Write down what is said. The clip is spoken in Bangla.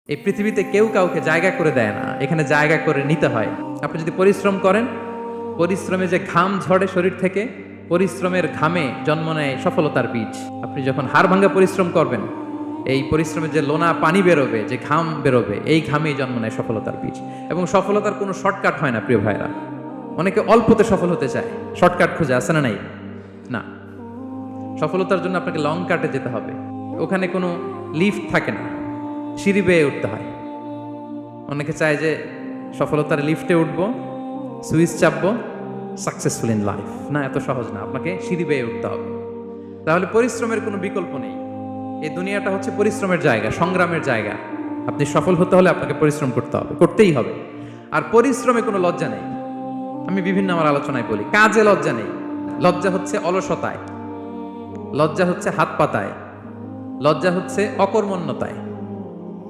এই পৃথিবীতে কেউ কাউকে জায়গা করে দেয় না, এখানে জায়গা করে নিতে হয়। আপনি যদি পরিশ্রম করেন, পরিশ্রমে যে ঘাম ঝরে শরীর থেকে, পরিশ্রমের ঘামে জন্ম নেয় সফলতার বীজ। আপনি যখন হাড় ভাঙ্গা পরিশ্রম করবেন, এই পরিশ্রমে যে লোনা পানি বেরোবে, যে ঘাম বেরোবে, এই ঘামেই জন্ম নেয় সফলতার বীজ। এবং সফলতার কোনো শর্টকাট হয় না প্রিয় ভাইরা। অনেকে অল্পতে সফল হতে চায়, শর্টকাট খুঁজে, আছে না নাই? না, সফলতার জন্য আপনাকে লং কাটে যেতে হবে। ওখানে কোনো লিফট থাকে না, সিঁড়ি বেয়ে উঠতে হয়। অনেকে চায় যে সফলতার লিফটে উঠবো, সুইচ চাপবো, সাকসেসফুল ইন লাইফ। না, এত সহজ না, আপনাকে সিঁড়ি বেয়ে উঠতে হবে। তাহলে পরিশ্রমের কোনো বিকল্প নেই। এই দুনিয়াটা হচ্ছে পরিশ্রমের জায়গা, সংগ্রামের জায়গা। আপনি সফল হতে হলে আপনাকে পরিশ্রম করতে হবে, করতেই হবে। আর পরিশ্রমে কোনো লজ্জা নেই। আমি বিভিন্ন আমার আলোচনায় বলি, কাজে লজ্জা নেই। লজ্জা হচ্ছে অলসতায়, লজ্জা হচ্ছে হাত পাতায়, লজ্জা হচ্ছে অকর্মণ্যতায়।